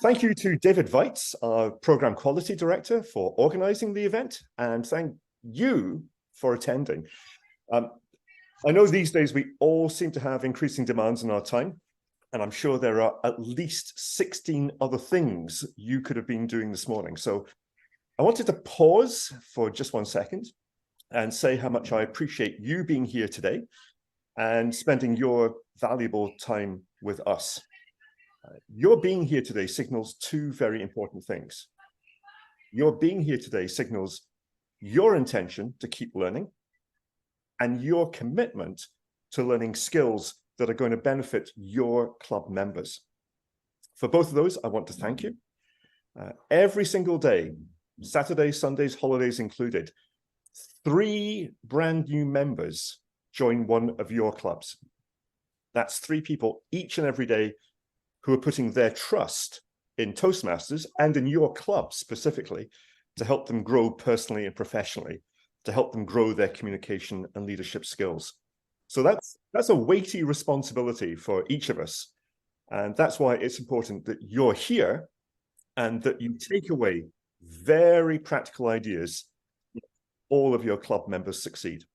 Thank you to David Weitz, our Program Quality Director, for organizing the event, and thank you for attending. I know these days we all seem to have increasing demands in our time, and I'm sure there are at least 16 other things you could have been doing this morning. So I wanted to pause for just 1 second and say how much I appreciate you being here today and spending your valuable time with us. Your being here today signals two very important things. Your being here today signals your intention to keep learning and your commitment to learning skills that are going to benefit your club members. For both of those, I want to thank you. Every single day, Saturdays, Sundays, holidays included, 3 brand new members join one of your clubs. That's 3 people each and every day who are putting their trust in Toastmasters and in your club specifically to help them grow personally and professionally, to help them grow their communication and leadership skills. So that's a weighty responsibility for each of us. And that's why it's important that you're here and that you take away very practical ideas to help all of your club members succeed.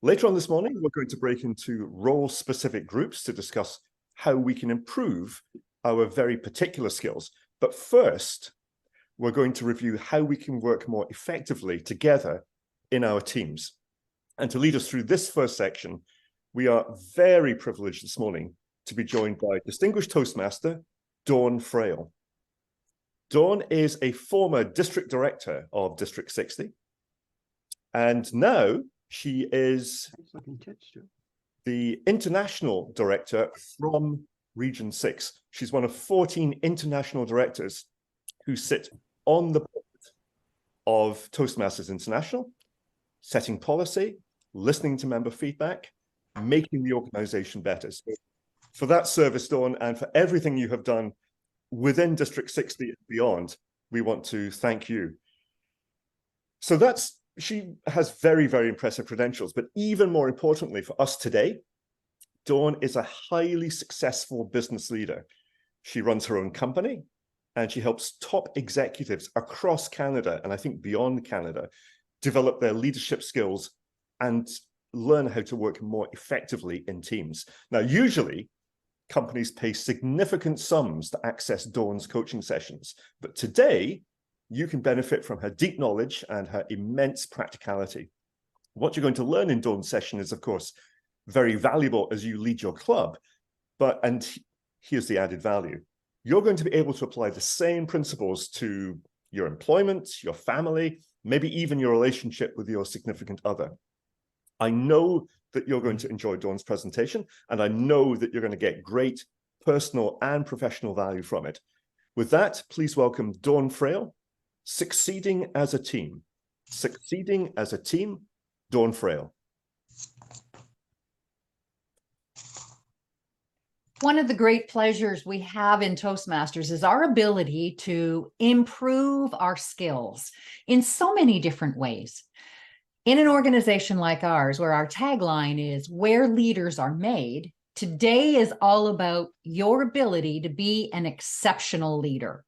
Later on this morning, we're going to break into role-specific groups to discuss how we can improve our very particular skills. But first, we're going to review how we can work more effectively together in our teams. And to lead us through this first section, we are very privileged this morning to be joined by distinguished Toastmaster, Dawn Frail. Dawn is a former district director of District 60. And now she is the international director from Region 6. She's one of 14 international directors who sit on the board of Toastmasters International, setting policy, listening to member feedback, making the organization better. So for that service, Dawn, and for everything you have done within District 60 and beyond, we want to thank you. So she has very, very impressive credentials, but even more importantly for us today, Dawn is a highly successful business leader. She runs her own company and she helps top executives across Canada, and I think beyond Canada, develop their leadership skills and learn how to work more effectively in teams. Now, usually companies pay significant sums to access Dawn's coaching sessions, but today you can benefit from her deep knowledge and her immense practicality. What you're going to learn in Dawn's session is, of course, very valuable as you lead your club, and here's the added value. You're going to be able to apply the same principles to your employment, your family, maybe even your relationship with your significant other. I know that you're going to enjoy Dawn's presentation, and I know that you're going to get great personal and professional value from it. With that, please welcome Dawn Frail, Succeeding as a Team. Succeeding as a Team, Dawn Frail. One of the great pleasures we have in Toastmasters is our ability to improve our skills in so many different ways. In an organization like ours, where our tagline is "Where leaders are made," today is all about your ability to be an exceptional leader.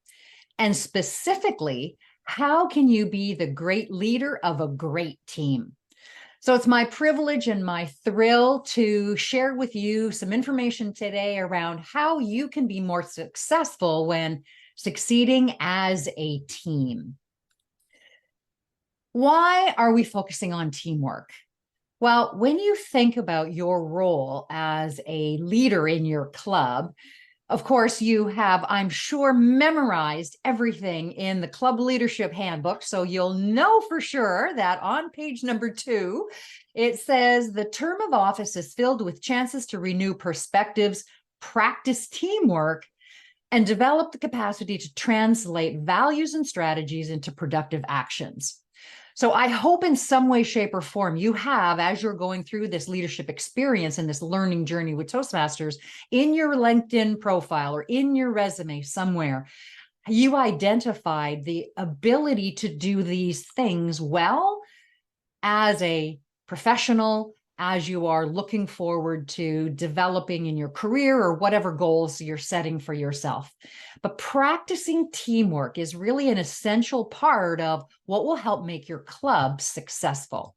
And specifically, how can you be the great leader of a great team? So it's my privilege and my thrill to share with you some information today around how you can be more successful when succeeding as a team. Why are we focusing on teamwork? Well, when you think about your role as a leader in your club, of course, you have, I'm sure, memorized everything in the club leadership handbook. So you'll know for sure that on page number 2, it says the term of office is filled with chances to renew perspectives, practice teamwork, and develop the capacity to translate values and strategies into productive actions. So I hope in some way, shape, or form you have, as you're going through this leadership experience and this learning journey with Toastmasters, in your LinkedIn profile or in your resume somewhere, you identified the ability to do these things well as a professional, as you are looking forward to developing in your career or whatever goals you're setting for yourself. But practicing teamwork is really an essential part of what will help make your club successful.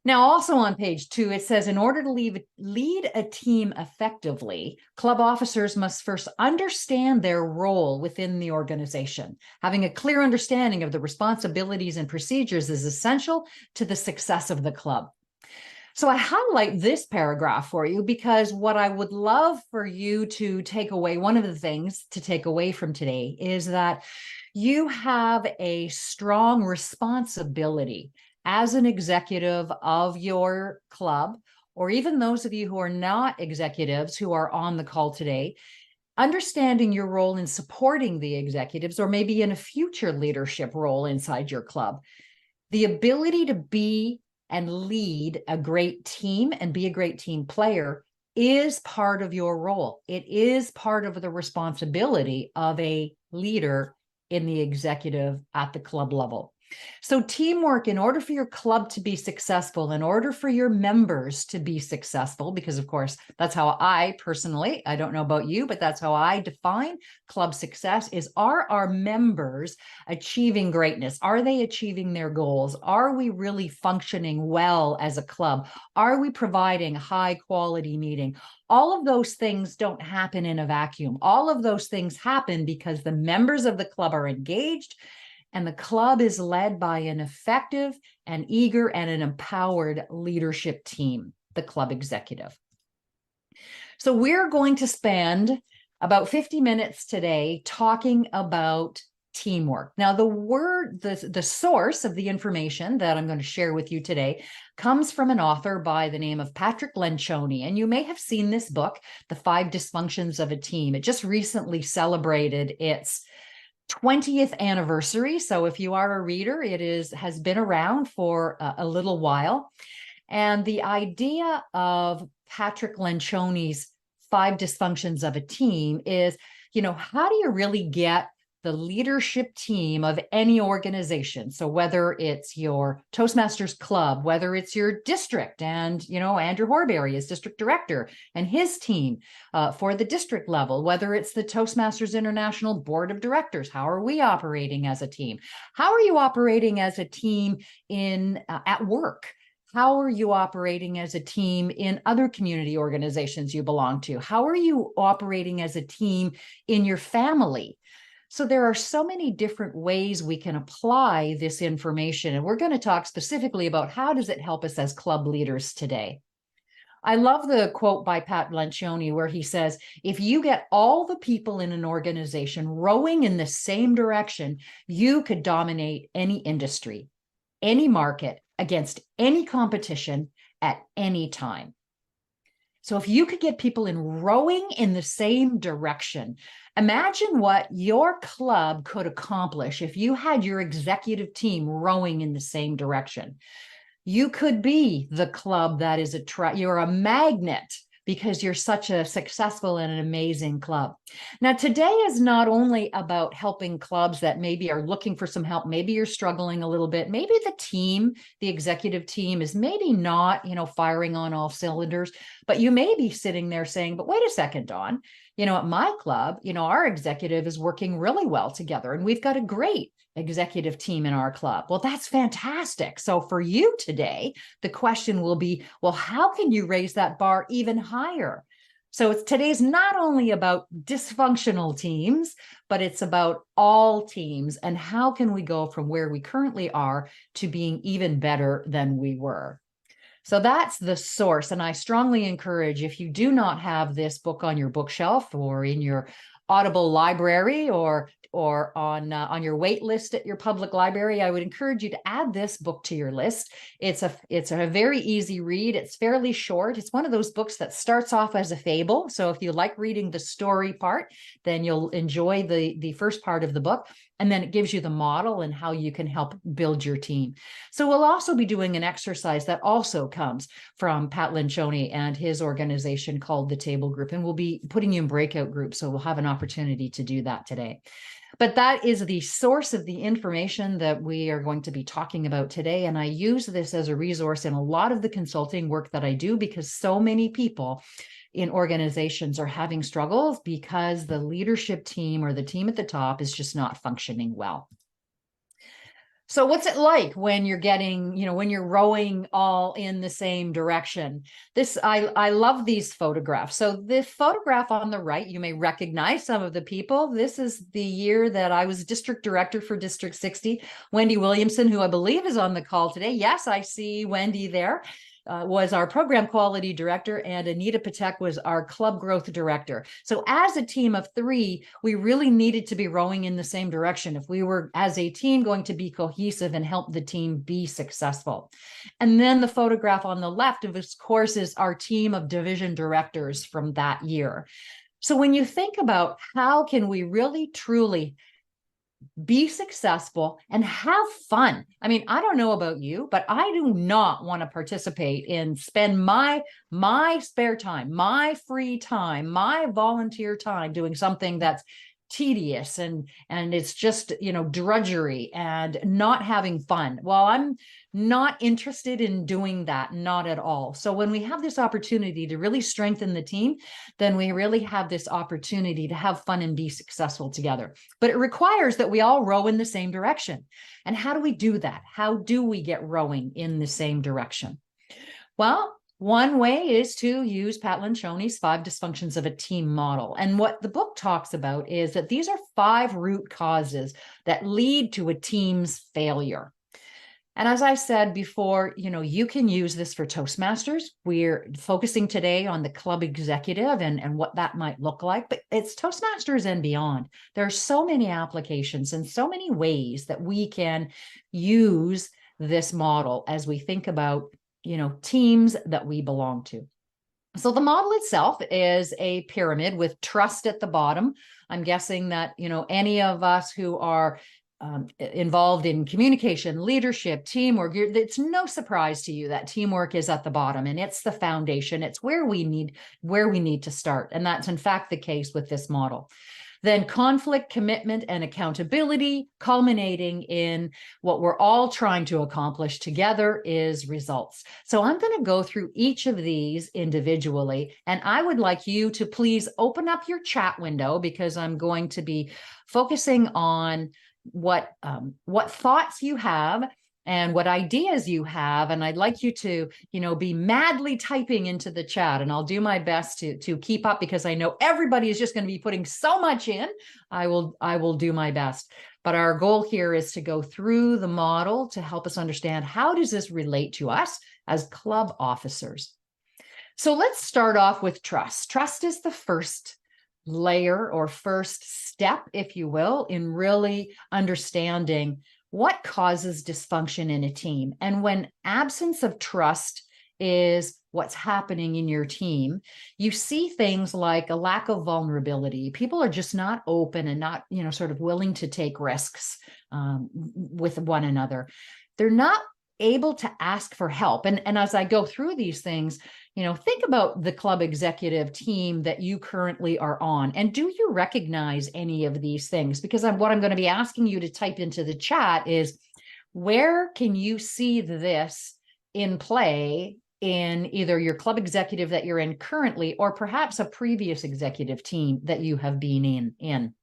Now, also on page 2, it says, in order to lead a team effectively, club officers must first understand their role within the organization. Having a clear understanding of the responsibilities and procedures is essential to the success of the club. So I highlight this paragraph for you because what I would love for you to take away, one of the things to take away from today is that you have a strong responsibility as an executive of your club, or even those of you who are not executives who are on the call today, understanding your role in supporting the executives, or maybe in a future leadership role inside your club. The ability to be and lead a great team and be a great team player is part of your role. It is part of the responsibility of a leader in the executive at the club level. So teamwork, in order for your club to be successful, in order for your members to be successful, because of course, that's how I personally, I don't know about you, but that's how I define club success is, are our members achieving greatness? Are they achieving their goals? Are we really functioning well as a club? Are we providing high quality meeting? All of those things don't happen in a vacuum. All of those things happen because the members of the club are engaged, and the club is led by an effective and eager and an empowered leadership team, the club executive. So we're going to spend about 50 minutes today talking about teamwork. Now, the source of the information that I'm going to share with you today comes from an author by the name of Patrick Lencioni. And you may have seen this book, The Five Dysfunctions of a Team. It just recently celebrated its 20th anniversary. So if you are a reader, has been around for a little while. And the idea of Patrick Lencioni's Five Dysfunctions of a Team is, how do you really get the leadership team of any organization? So whether it's your Toastmasters club, whether it's your district, and Andrew Horbury is district director and his team for the district level, whether it's the Toastmasters International Board of Directors, how are we operating as a team? How are you operating as a team at work? How are you operating as a team in other community organizations you belong to? How are you operating as a team in your family? So there are so many different ways we can apply this information, and we're going to talk specifically about how does it help us as club leaders today. I love the quote by Pat Lencioni where he says, if you get all the people in an organization rowing in the same direction, you could dominate any industry, any market, against any competition at any time. So if you could get people rowing in the same direction, imagine what your club could accomplish if you had your executive team rowing in the same direction. You could be the club that is you're a magnet because you're such a successful and an amazing club. Now, today is not only about helping clubs that maybe are looking for some help. Maybe you're struggling a little bit. Maybe the executive team is maybe not, firing on all cylinders, but you may be sitting there saying, but wait a second, Dawn, at my club, our executive is working really well together and we've got a great executive team in our club. Well, that's fantastic. So for you today, the question will be, well, how can you raise that bar even higher? So today's not only about dysfunctional teams, but it's about all teams and how can we go from where we currently are to being even better than we were. So that's the source. And I strongly encourage, if you do not have this book on your bookshelf or in your Audible library or on your wait list at your public library, I would encourage you to add this book to your list. It's a very easy read. It's fairly short. It's one of those books that starts off as a fable. So if you like reading the story part, then you'll enjoy the first part of the book. And then it gives you the model and how you can help build your team. So we'll also be doing an exercise that also comes from Pat Lencioni and his organization called the Table Group. And we'll be putting you in breakout groups. So we'll have an opportunity to do that today. But that is the source of the information that we are going to be talking about today. And I use this as a resource in a lot of the consulting work that I do, because so many people in organizations are having struggles because the leadership team or the team at the top is just not functioning well. So what's it like when you're getting, when you're rowing all in the same direction? I love these photographs. So the photograph on the right, you may recognize some of the people. This is the year that I was district director for District 60. Wendy Williamson, who I believe is on the call today. Yes, I see Wendy there. Was our program quality director, and Anita Patek was our club growth director. So as a team of 3, we really needed to be rowing in the same direction if we were, as a team, going to be cohesive and help the team be successful. And then the photograph on the left, of course, is our team of division directors from that year. So when you think about how can we really, truly be successful and have fun. I mean, I don't know about you, but I do not want to participate in spend my spare time, my free time, my volunteer time doing something that's tedious and it's just, drudgery and not having fun. Well, I'm not interested in doing that, not at all. So when we have this opportunity to really strengthen the team, then we really have this opportunity to have fun and be successful together. But it requires that we all row in the same direction. And how do we do that? How do we get rowing in the same direction? Well, one way is to use Pat Lencioni's 5 Dysfunctions of a Team model. And what the book talks about is that these are 5 root causes that lead to a team's failure. And as I said before, you can use this for Toastmasters. We're focusing today on the club executive and what that might look like, but it's Toastmasters and beyond. There are so many applications and so many ways that we can use this model as we think about, teams that we belong to. So the model itself is a pyramid with trust at the bottom. I'm guessing that, any of us who are involved in communication, leadership, teamwork, it's no surprise to you that teamwork is at the bottom, and it's the foundation. It's where we need to start. And that's in fact the case with this model. Then conflict, commitment, and accountability, culminating in what we're all trying to accomplish together, is results. So I'm going to go through each of these individually, and I would like you to please open up your chat window, because I'm going to be focusing on what thoughts you have and what ideas you have. And I'd like you to, be madly typing into the chat, and I'll do my best to keep up, because I know everybody is just going to be putting so much in. I will do my best. But our goal here is to go through the model to help us understand, how does this relate to us as club officers? So let's start off with trust. Trust is the first layer or first step, if you will, in really understanding what causes dysfunction in a team. And when absence of trust is what's happening in your team, you see things like a lack of vulnerability. People are just not open and not, sort of willing to take risks with one another. They're not able to ask for help. And as I go through these things, think about the club executive team that you currently are on. And do you recognize any of these things? Because what I'm going to be asking you to type into the chat is, where can you see this in play in either your club executive that you're in currently, or perhaps a previous executive team that you have been in?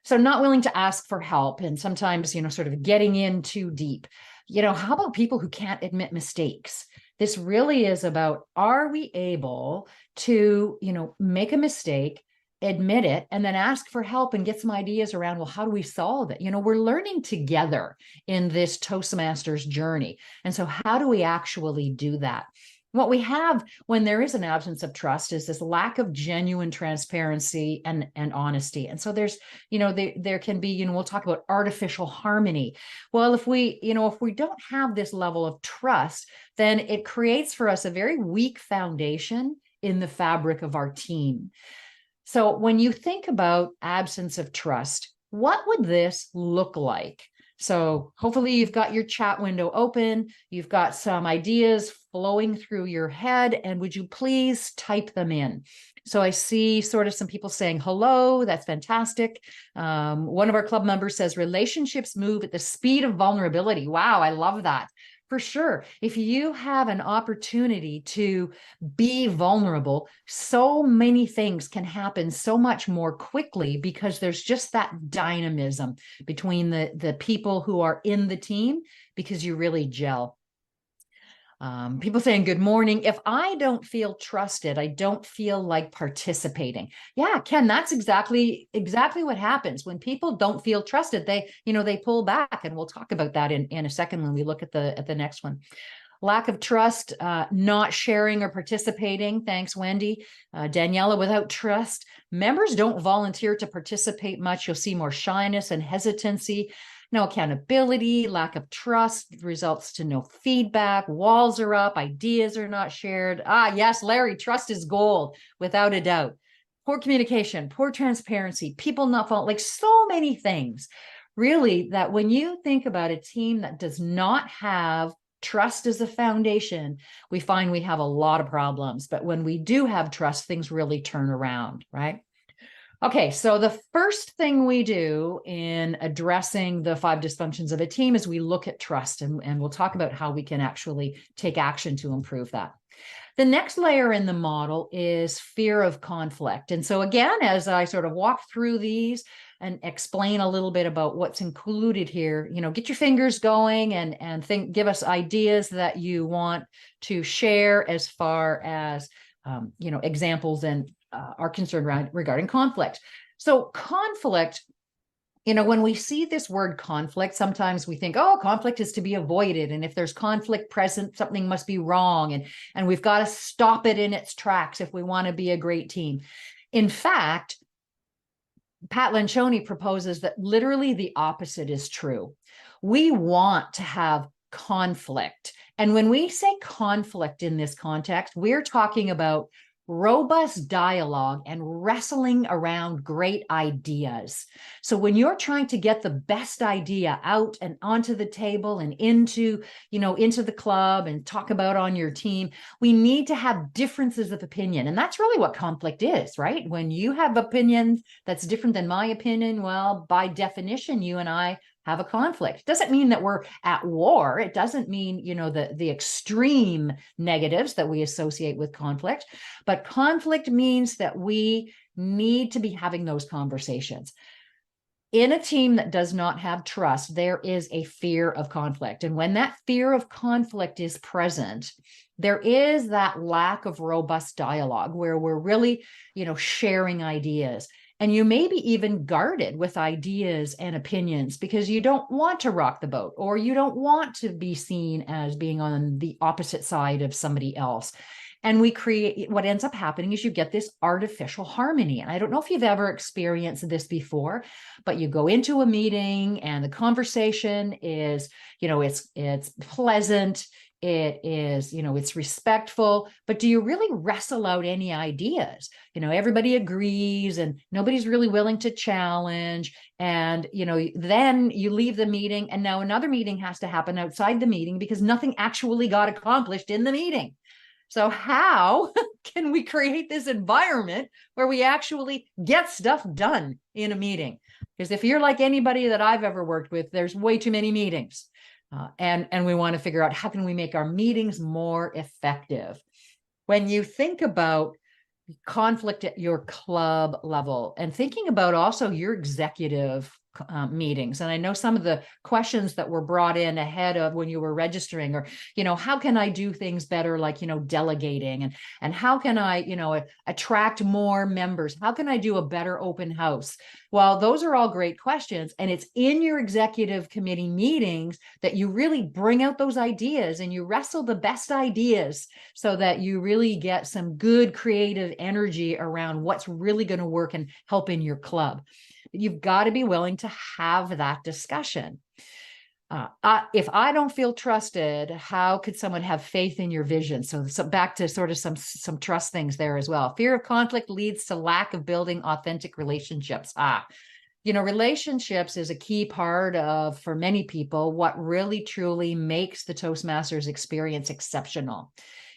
So not willing to ask for help, and sometimes, sort of getting in too deep. How about people who can't admit mistakes? This really is about, are we able to, make a mistake, admit it, and then ask for help and get some ideas around, well, how do we solve it? We're learning together in this Toastmasters journey. And so how do we actually do that? What we have when there is an absence of trust is this lack of genuine transparency and honesty. And so there's, there can be, we'll talk about artificial harmony. Well, if we don't have this level of trust, then it creates for us a very weak foundation in the fabric of our team. So when you think about absence of trust, what would this look like? So hopefully you've got your chat window open, you've got some ideas flowing through your head, and would you please type them in? So I see sort of some people saying hello. That's fantastic. One of our club members says relationships move at the speed of vulnerability. Wow, I love that. For sure. If you have an opportunity to be vulnerable, so many things can happen so much more quickly because there's just that dynamism between the people who are in the team, because you really gel. People saying good morning. If I don't feel trusted, I don't feel like participating. Yeah, Ken, that's exactly what happens when people don't feel trusted. They pull back, and we'll talk about that in a second when we look at the next one. Lack of trust, not sharing or participating. Thanks, Wendy. Daniela, without trust, members don't volunteer to participate much. You'll see more shyness and hesitancy. No accountability, lack of trust results to no feedback. Walls are up, ideas are not shared. Yes, Larry, trust is gold, without a doubt. Poor communication, poor transparency, people not following, like so many things. Really, that when you think about a team that does not have trust as a foundation, we find we have a lot of problems. But when we do have trust, things really turn around, right? Okay, so the first thing we do in addressing the 5 dysfunctions of a team is we look at trust, and we'll talk about how we can actually take action to improve that. The next layer in the model is fear of conflict. And so again, as I sort of walk through these and explain a little bit about what's included here, get your fingers going and give us ideas that you want to share as far as, examples and are concerned regarding conflict. So conflict, when we see this word conflict, sometimes we think, oh, conflict is to be avoided. And if there's conflict present, something must be wrong. And we've got to stop it in its tracks if we want to be a great team. In fact, Pat Lencioni proposes that literally the opposite is true. We want to have conflict. And when we say conflict in this context, we're talking about robust dialogue and wrestling around great ideas. So when you're trying to get the best idea out and onto the table and into the club and talk about on your team, we need to have differences of opinion. And that's really what conflict is, right? When you have opinions that's different than my opinion, well, by definition, you and I have a conflict. It doesn't mean that we're at war. It doesn't mean, the extreme negatives that we associate with conflict, but conflict means that we need to be having those conversations. In a team that does not have trust, there is a fear of conflict. And when that fear of conflict is present, there is that lack of robust dialogue where we're really, sharing ideas. And you may be even guarded with ideas and opinions because you don't want to rock the boat, or you don't want to be seen as being on the opposite side of somebody else. And what ends up happening is you get this artificial harmony. And I don't know if you've ever experienced this before, but you go into a meeting and the conversation is, it's pleasant. It is, it's respectful, but do you really wrestle out any ideas? Everybody agrees and nobody's really willing to challenge. And, then you leave the meeting and now another meeting has to happen outside the meeting because nothing actually got accomplished in the meeting. So how can we create this environment where we actually get stuff done in a meeting? Because if you're like anybody that I've ever worked with, there's way too many meetings. And we want to figure out how can we make our meetings more effective. When you think about conflict at your club level and thinking about also your executive meetings. And I know some of the questions that were brought in ahead of when you were registering or, how can I do things better? Like, delegating and how can I, attract more members? How can I do a better open house? Well, those are all great questions. And it's in your executive committee meetings that you really bring out those ideas and you wrestle the best ideas so that you really get some good creative energy around what's really going to work and help in your club. You've got to be willing to have that discussion. If I don't feel trusted, how could someone have faith in your vision? So back to sort of some trust things there as well. Fear of conflict leads to lack of building authentic relationships. relationships is a key part of, for many people, what really truly makes the Toastmasters experience exceptional.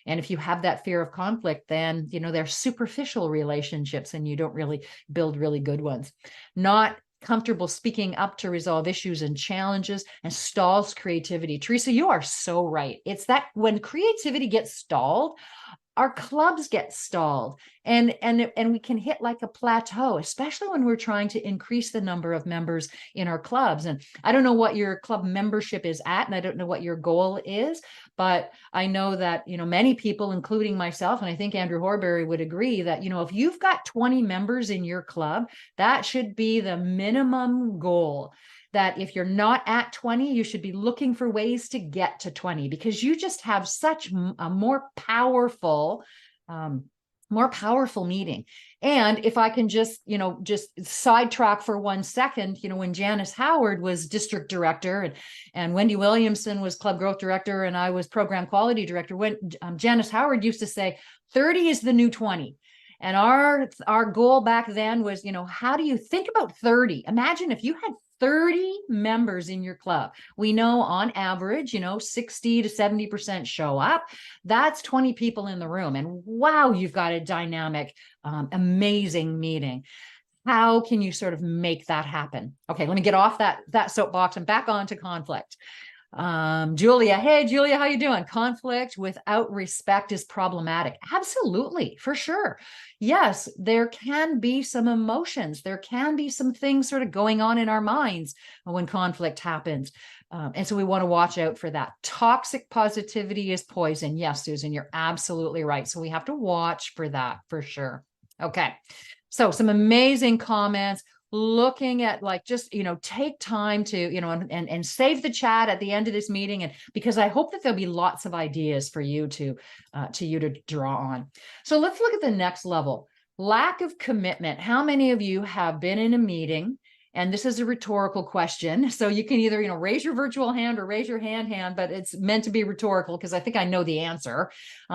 And if you have that fear of conflict, then, they're superficial relationships and you don't really build really good ones. Not comfortable speaking up to resolve issues and challenges, and stalls creativity. Teresa, you are so right. It's that when creativity gets stalled, our clubs get stalled, and we can hit like a plateau, especially when we're trying to increase the number of members in our clubs. And I don't know what your club membership is at, and I don't know what your goal is, but I know that, many people, including myself, and I think Andrew Horbury would agree that, if you've got 20 members in your club, that should be the minimum goal. That if you're not at 20, you should be looking for ways to get to 20, because you just have such a more powerful meeting. And if I can just sidetrack for 1 second, when Janice Howard was district director and Wendy Williamson was club growth director and I was program quality director, when Janice Howard used to say 30 is the new 20. And our goal back then was, how do you think about 30? Imagine if you had 30 members in your club. We know on average, 60 to 70% show up. That's 20 people in the room. And wow, you've got a dynamic, amazing meeting. How can you sort of make that happen? Okay, let me get off that soapbox and back on to conflict. Julia, hey Julia, how you doing? Conflict without respect is problematic. Absolutely, for sure. Yes, there can be some emotions. There can be some things sort of going on in our minds when conflict happens. And so we want to watch out for that. Toxic positivity is poison. Yes, Susan, you're absolutely right. So we have to watch for that for sure. Okay. So some amazing comments. Looking at just, take time to, and save the chat at the end of this meeting. And because I hope that there'll be lots of ideas for you to draw on. So let's look at the next level. Lack of commitment. How many of you have been in a meeting? And this is a rhetorical question. So you can either, raise your virtual hand or raise your hand, but it's meant to be rhetorical because I think I know the answer.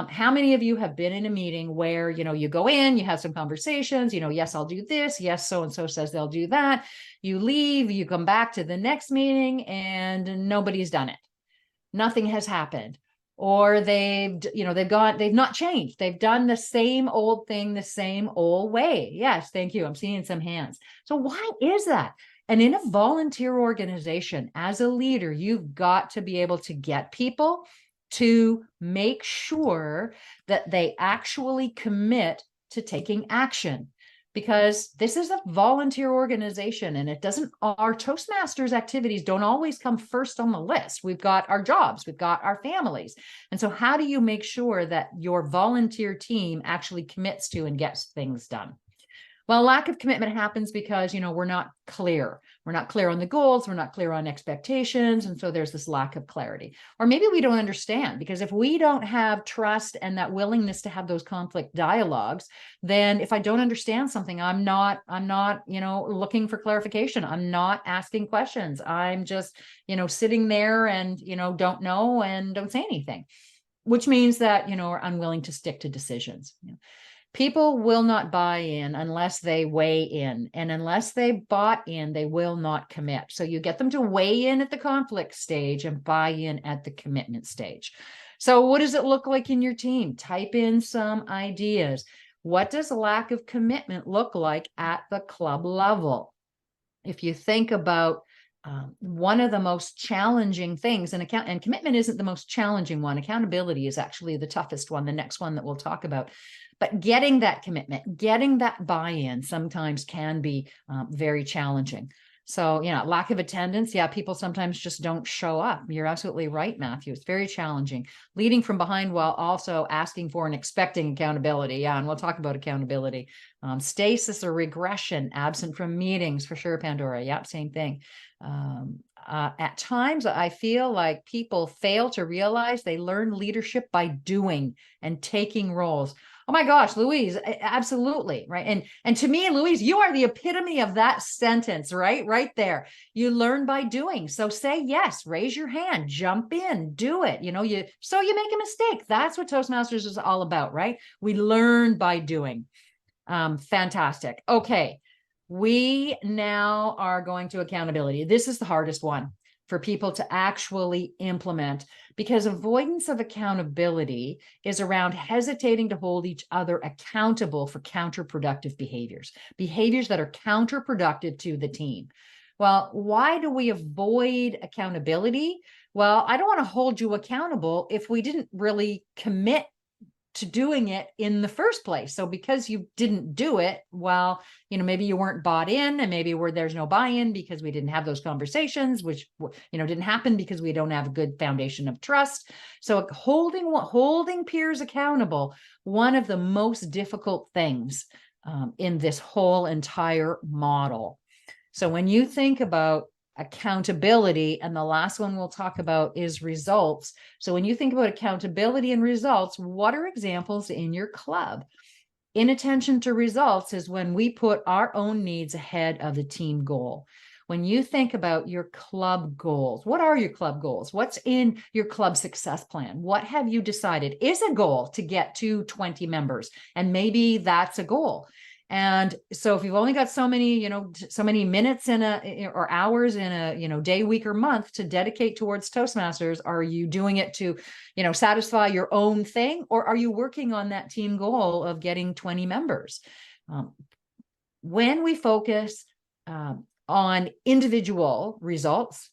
How many of you have been in a meeting where, you go in, you have some conversations, yes, I'll do this. Yes, so-and-so says they'll do that. You leave, you come back to the next meeting and nobody's done it. Nothing has happened. Or they've not changed. They've done the same old thing, the same old way. Yes, thank you. I'm seeing some hands. So why is that? And in a volunteer organization, as a leader, you've got to be able to get people to make sure that they actually commit to taking action. Because this is a volunteer organization and our Toastmasters activities don't always come first on the list. We've got our jobs, we've got our families. And so how do you make sure that your volunteer team actually commits to and gets things done? Well, lack of commitment happens because, we're not clear. We're not clear on the goals. We're not clear on expectations. And so there's this lack of clarity. Or maybe we don't understand, because if we don't have trust and that willingness to have those conflict dialogues, then if I don't understand something, I'm not, looking for clarification. I'm not asking questions. I'm just, sitting there and, don't know and don't say anything, which means that, are unwilling to stick to decisions. People will not buy in unless they weigh in. And unless they bought in, they will not commit. So you get them to weigh in at the conflict stage and buy in at the commitment stage. So what does it look like in your team? Type in some ideas. What does lack of commitment look like at the club level? If you think about one of the most challenging things, and commitment isn't the most challenging one. Accountability is actually the toughest one, the next one that we'll talk about. But getting that commitment, getting that buy-in sometimes can be very challenging. So, lack of attendance. Yeah, people sometimes just don't show up. You're absolutely right, Matthew. It's very challenging. Leading from behind while also asking for and expecting accountability. Yeah, and we'll talk about accountability. Stasis or regression, absent from meetings, for sure, Pandora. Yep, same thing. At times, I feel like people fail to realize they learn leadership by doing and taking roles. Oh my gosh, Louise, absolutely, right? And to me, Louise, you are the epitome of that sentence, right? Right there. You learn by doing. So say yes, raise your hand, jump in, do it. You make a mistake. That's what Toastmasters is all about, right? We learn by doing. Fantastic. Okay. We now are going to accountability. This is the hardest one for people to actually implement, because avoidance of accountability is around hesitating to hold each other accountable for counterproductive behaviors, behaviors that are counterproductive to the team. Well, why do we avoid accountability? Well, I don't want to hold you accountable if we didn't really commit to doing it in the first place. So because you didn't do it, well, maybe you weren't bought in, and maybe there's no buy-in because we didn't have those conversations, which, didn't happen because we don't have a good foundation of trust. So holding peers accountable, one of the most difficult things in this whole entire model. So when you think about accountability, and the last one we'll talk about is results. So when you think about accountability and results, what are examples in your club? Inattention to results is when we put our own needs ahead of the team goal. When you think about your club goals, what are your club goals? What's in your club success plan? What have you decided is a goal to get to 20 members? And maybe that's a goal. And so if you've only got so many minutes or hours in a day, week, or month to dedicate towards Toastmasters, are you doing it to, satisfy your own thing? Or are you working on that team goal of getting 20 members? When we focus on individual results,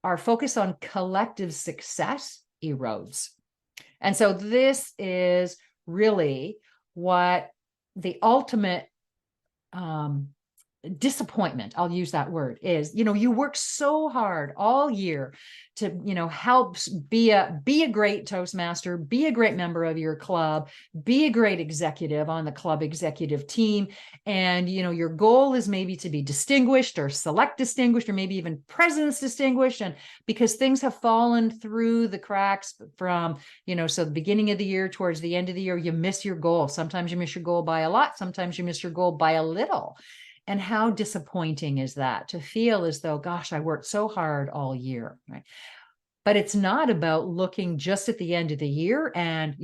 our focus on collective success erodes. And so this is really what the ultimate disappointment, I'll use that word, is, you work so hard all year to, help be a great Toastmaster, be a great member of your club, be a great executive on the club executive team. And, your goal is maybe to be distinguished or select distinguished, or maybe even president's distinguished. And because things have fallen through the cracks from, so the beginning of the year towards the end of the year, you miss your goal. Sometimes you miss your goal by a lot. Sometimes you miss your goal by a little. And how disappointing is that, to feel as though, gosh, I worked so hard all year, right? But it's not about looking just at the end of the year and,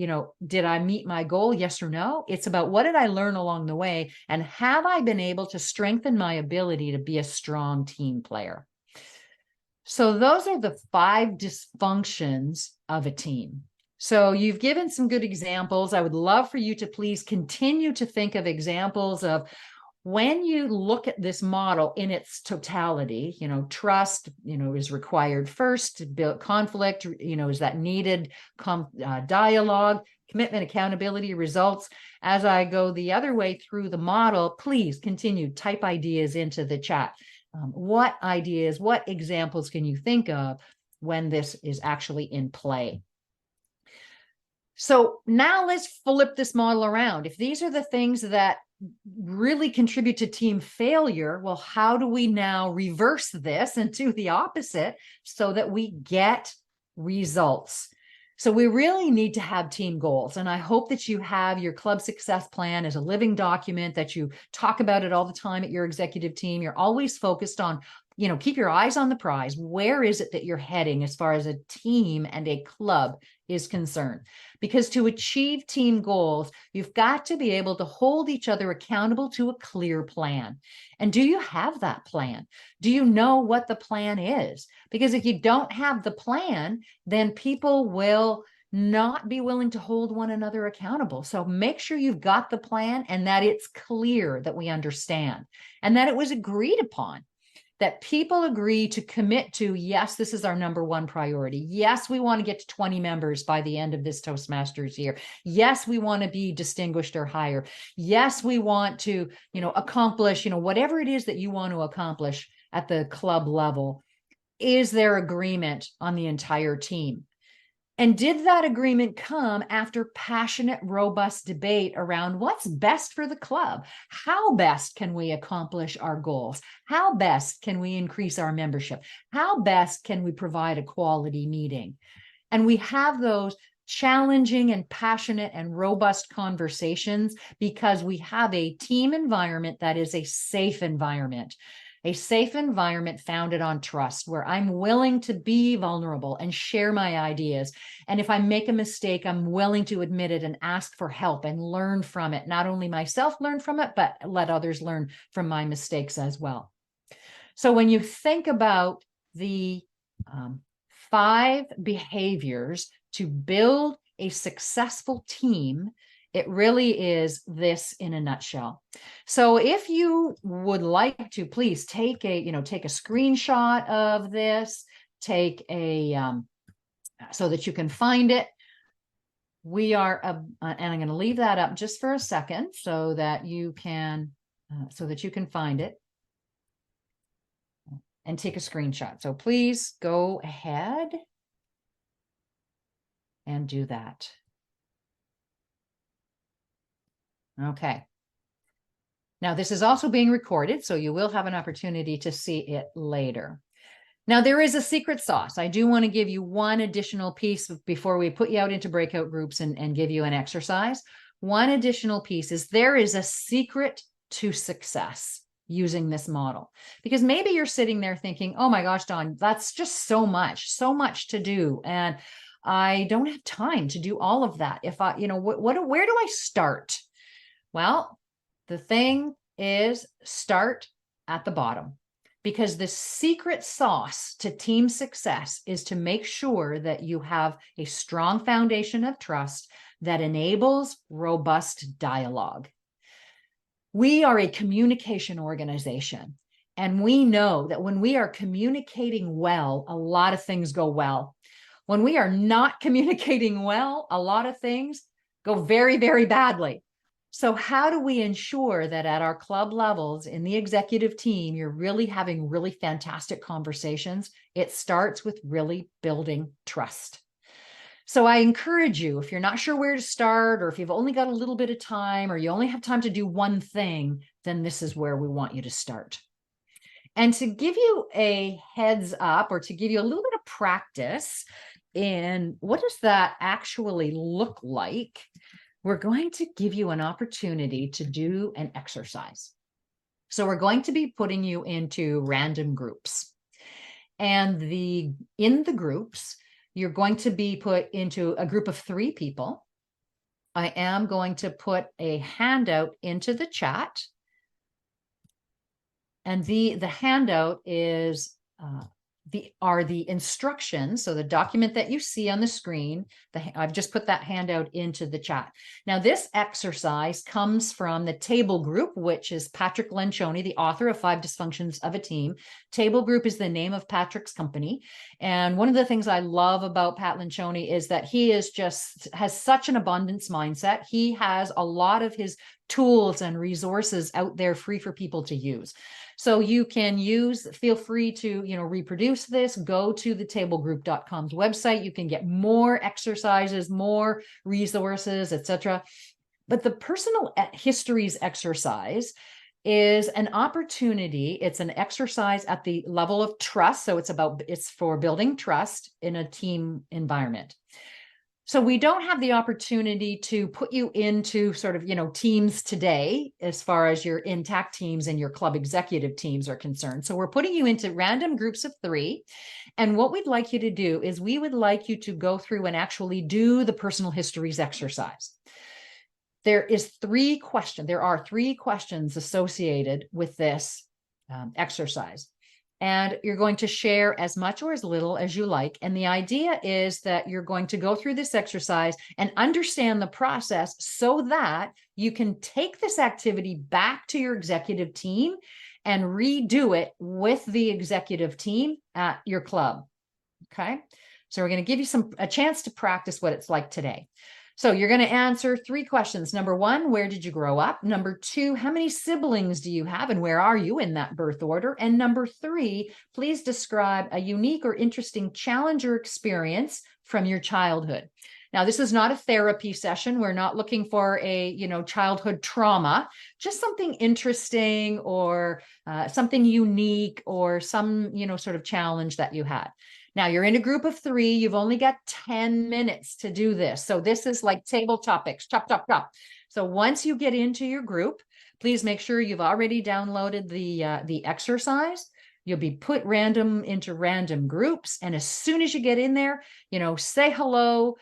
did I meet my goal? Yes or no? It's about, what did I learn along the way? And have I been able to strengthen my ability to be a strong team player? So those are the 5 dysfunctions of a team. So you've given some good examples. I would love for you to please continue to think of examples of, when you look at this model in its totality, trust, is required first to build conflict, is that needed dialogue, commitment, accountability, results. As I go the other way through the model, please continue, type ideas into the chat. What ideas, what examples can you think of when this is actually in play? So now let's flip this model around. If these are the things that really contribute to team failure, well, how do we now reverse this and do the opposite so that we get results? So we really need to have team goals. And I hope that you have your club success plan as a living document, that you talk about it all the time at your executive team. You're always focused on, keep your eyes on the prize. Where is it that you're heading as far as a team and a club is concerned? Because to achieve team goals, you've got to be able to hold each other accountable to a clear plan. And do you have that plan? Do you know what the plan is? Because if you don't have the plan, then people will not be willing to hold one another accountable. So make sure you've got the plan and that it's clear, that we understand, and that it was agreed upon, that people agree to commit to, yes, this is our number one priority. Yes, we want to get to 20 members by the end of this Toastmasters year. Yes, we want to be distinguished or higher. Yes, we want to, accomplish, whatever it is that you want to accomplish at the club level. Is there agreement on the entire team? And did that agreement come after passionate, robust debate around what's best for the club? How best can we accomplish our goals? How best can we increase our membership? How best can we provide a quality meeting? And we have those challenging and passionate and robust conversations because we have a team environment that is a safe environment. a safe environment founded on trust, where I'm willing to be vulnerable and share my ideas. And if I make a mistake, I'm willing to admit it and ask for help and learn from it. Not only myself learn from it, but let others learn from my mistakes as well. So when you think about the 5 behaviors to build a successful team, it really is this in a nutshell. So if you would like to, please take a screenshot of this, take a, so that you can find it. We are, and I'm going to leave that up just for a second so that you can find it and take a screenshot. So please go ahead and do that. Okay. Now, this is also being recorded, so you will have an opportunity to see it later. Now, there is a secret sauce. I do want to give you one additional piece before we put you out into breakout groups and give you an exercise. One additional piece is there is a secret to success using this model. Because maybe you're sitting there thinking, oh my gosh, Dawn, that's just so much to do. And I don't have time to do all of that. If I, where do I start? Well, the thing is, start at the bottom, because the secret sauce to team success is to make sure that you have a strong foundation of trust that enables robust dialogue. We are a communication organization, and we know that when we are communicating well, a lot of things go well. When we are not communicating well, a lot of things go very, very badly. So how do we ensure that at our club levels in the executive team, you're really having really fantastic conversations? It starts with really building trust. So I encourage you, if you're not sure where to start, or if you've only got a little bit of time, or you only have time to do one thing, then this is where we want you to start. And to give you a heads up, or to give you a little bit of practice in what does that actually look like, we're going to give you an opportunity to do an exercise. So we're going to be putting you into random groups. And in the groups, you're going to be put into a group of 3 people. I am going to put a handout into the chat. And the handout is the instructions. So the document that you see on the screen, I've just put that handout into the chat. Now, this exercise comes from the Table Group, which is Patrick Lencioni, the author of 5 Dysfunctions of a Team. Table Group is the name of Patrick's company. And one of the things I love about Pat Lencioni is that he has such an abundance mindset. He has a lot of his tools and resources out there free for people to use. So you can feel free to, reproduce this, go to the tablegroup.com's website. You can get more exercises, more resources, etc. But the personal histories exercise is an opportunity. It's an exercise at the level of trust. So it's for building trust in a team environment. So we don't have the opportunity to put you into sort of, teams today, as far as your intact teams and your club executive teams are concerned. So we're putting you into random groups of 3. And what we'd like you to do is we would like you to go through and actually do the personal histories exercise. There are 3 questions associated with this exercise. And you're going to share as much or as little as you like. And the idea is that you're going to go through this exercise and understand the process so that you can take this activity back to your executive team and redo it with the executive team at your club. Okay. So we're going to give you a chance to practice what it's like today. So you're going to answer 3 questions. Number 1, where did you grow up? Number 2, how many siblings do you have and where are you in that birth order? And number 3, please describe a unique or interesting challenge or experience from your childhood. Now, this is not a therapy session. We're not looking for a, childhood trauma, just something interesting or something unique or some, sort of challenge that you had. Now, you're in a group of 3. You've only got 10 minutes to do this. So this is like table topics, chop, chop, chop. So once you get into your group, please make sure you've already downloaded the exercise. You'll be put into random groups. And as soon as you get in there, say hello,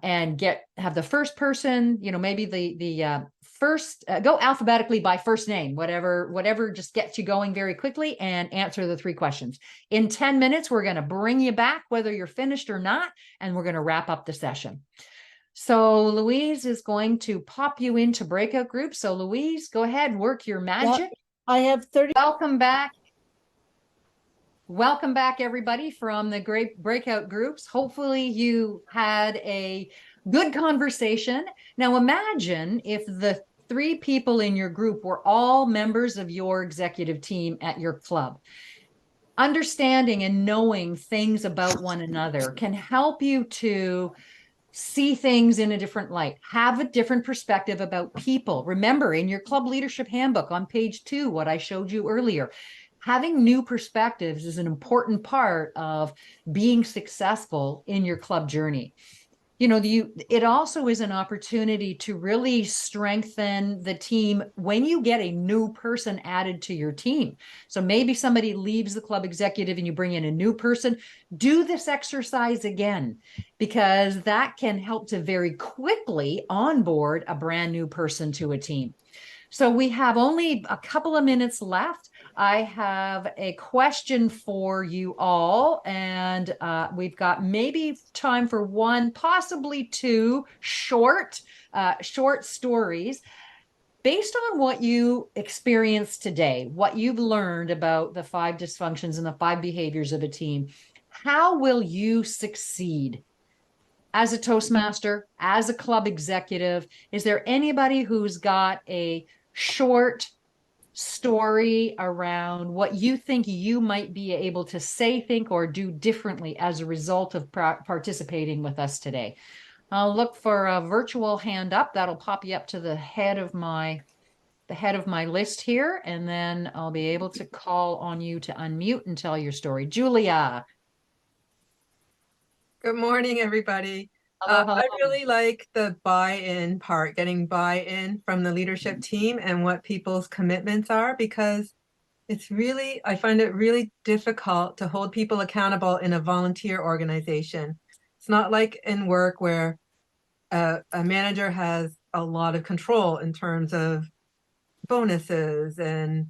and have the first person, maybe the first, go alphabetically by first name, whatever just gets you going very quickly, and answer the 3 questions. In 10 minutes, we're going to bring you back, whether you're finished or not, and we're going to wrap up the session. So Louise is going to pop you into breakout groups. So Louise, go ahead, work your magic. Yep. I have 30. Welcome back. Welcome back, everybody, from the great breakout groups. Hopefully you had a good conversation. Now imagine if the 3 people in your group were all members of your executive team at your club. Understanding and knowing things about one another can help you to see things in a different light, have a different perspective about people. Remember, in your club leadership handbook on page 2, what I showed you earlier, having new perspectives is an important part of being successful in your club journey. It also is an opportunity to really strengthen the team when you get a new person added to your team. So maybe somebody leaves the club executive and you bring in a new person. Do this exercise again, because that can help to very quickly onboard a brand new person to a team. So we have only a couple of minutes left. I have a question for you all, and we've got maybe time for 1, possibly 2 short stories. Based on what you experienced today, what you've learned about the 5 dysfunctions and the 5 behaviors of a team, how will you succeed as a Toastmaster, as a club executive? Is there anybody who's got a short story around what you think you might be able to say, think, or do differently as a result of participating with us today? I'll look for a virtual hand up. That'll pop you up to the head of my list here, and then I'll be able to call on you to unmute and tell your story. Julia. Good morning, everybody. Hello. I really like the buy-in part, getting buy-in from the leadership team and what people's commitments are, because I find it really difficult to hold people accountable in a volunteer organization. It's not like in work where a manager has a lot of control in terms of bonuses and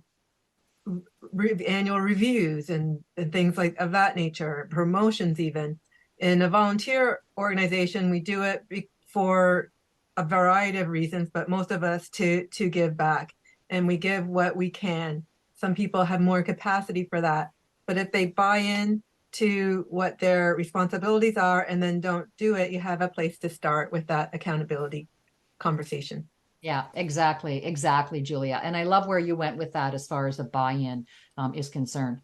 annual reviews and things of that nature, promotions even. In a volunteer organization, we do it for a variety of reasons, but most of us to give back, and we give what we can. Some people have more capacity for that, but if they buy in to what their responsibilities are and then don't do it, you have a place to start with that accountability conversation. Yeah, exactly, Julia. And I love where you went with that as far as the buy-in is concerned.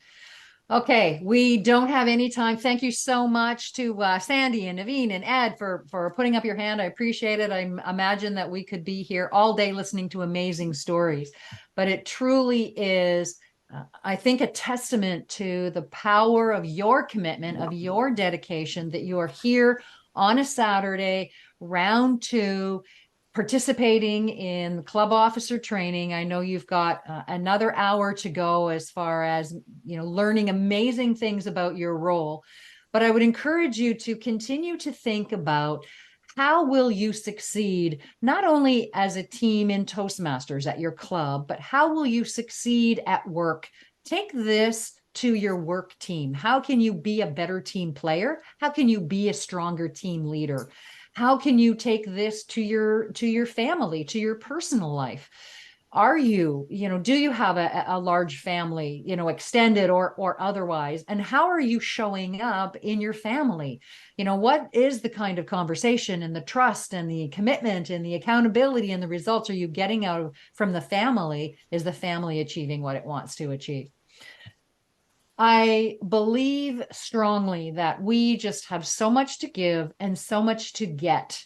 Okay, we don't have any time. Thank you so much to Sandy and Naveen and Ed for putting up your hand. I appreciate it. I imagine that we could be here all day listening to amazing stories, but it truly is, I think, a testament to the power of your commitment, of your dedication, that you are here on a Saturday, round 2, participating in club officer training. I know you've got another hour to go as far as, learning amazing things about your role. But I would encourage you to continue to think about how will you succeed, not only as a team in Toastmasters at your club, but how will you succeed at work? Take this to your work team. How can you be a better team player? How can you be a stronger team leader? How can you take this to your family, to your personal life? Do you have a large family, extended or otherwise? And how are you showing up in your family? What is the kind of conversation and the trust and the commitment and the accountability and the results are you getting from the family? Is the family achieving what it wants to achieve? I believe strongly that we just have so much to give and so much to get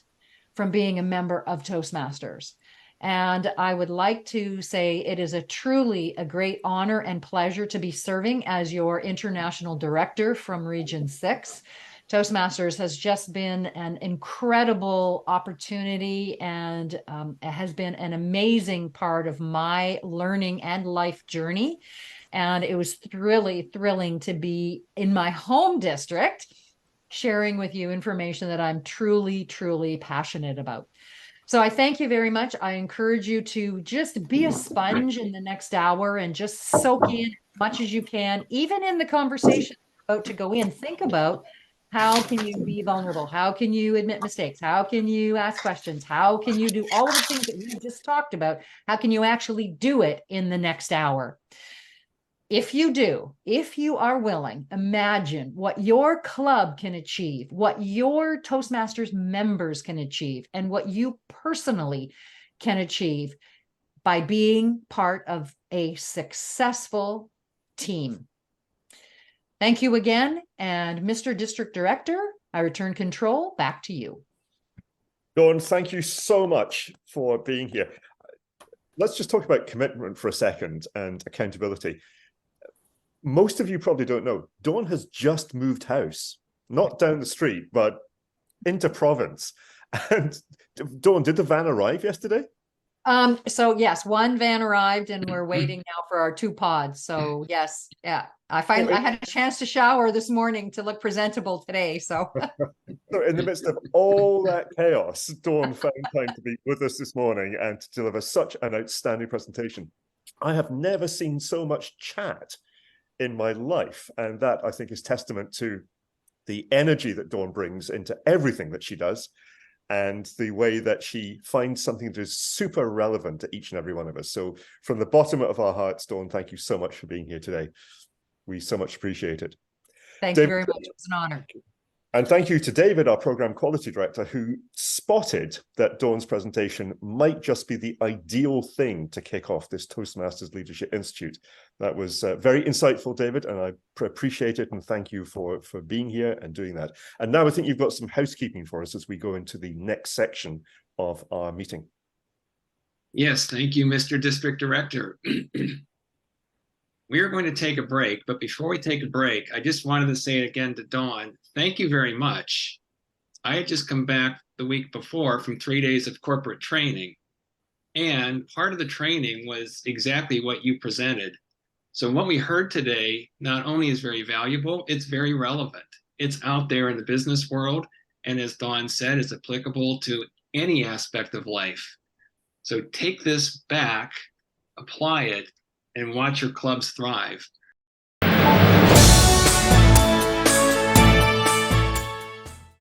from being a member of Toastmasters. And I would like to say it is truly a great honor and pleasure to be serving as your international director from Region 6. Toastmasters has just been an incredible opportunity, and it has been an amazing part of my learning and life journey. And it was really thrilling to be in my home district, sharing with you information that I'm truly, truly passionate about. So I thank you very much. I encourage you to just be a sponge in the next hour and just soak in as much as you can, even in the conversation about to go in. Think about, how can you be vulnerable? How can you admit mistakes? How can you ask questions? How can you do all of the things that we just talked about? How can you actually do it in the next hour? If you do, if you are willing, imagine what your club can achieve, what your Toastmasters members can achieve, and what you personally can achieve by being part of a successful team. Thank you again. And Mr. District Director, I return control back to you. Dawn, thank you so much for being here. Let's just talk about commitment for a second and accountability. Most of you probably don't know, Dawn has just moved house, not down the street, but into province. And Dawn, did the van arrive yesterday? So yes, one van arrived and we're waiting now for our 2 pods. So yes, yeah. I had a chance to shower this morning to look presentable today. So So in the midst of all that chaos, Dawn found time to be with us this morning and to deliver such an outstanding presentation. I have never seen so much chat in my life, and that I think is testament to the energy that Dawn brings into everything that she does, and the way that she finds something that is super relevant to each and every one of us. So from the bottom of our hearts, Dawn, thank you so much for being here today. We so much appreciate it. thank you very much. It was an honor. And thank you to David, our program quality director, who spotted that Dawn's presentation might just be the ideal thing to kick off this Toastmasters Leadership Institute. That was very insightful, David, and I appreciate it, and thank you for being here and doing that. And now I think you've got some housekeeping for us as we go into the next section of our meeting. Yes, thank you, Mr. District Director. We are going to take a break, but before we take a break, I just wanted to say it again to Dawn. Thank you very much. I had just come back the week before from 3 days of corporate training, and part of the training was exactly what you presented. So what we heard today not only is very valuable, it's very relevant. It's out there in the business world, and as Dawn said, it's applicable to any aspect of life. So take this back, apply it, and watch your clubs thrive.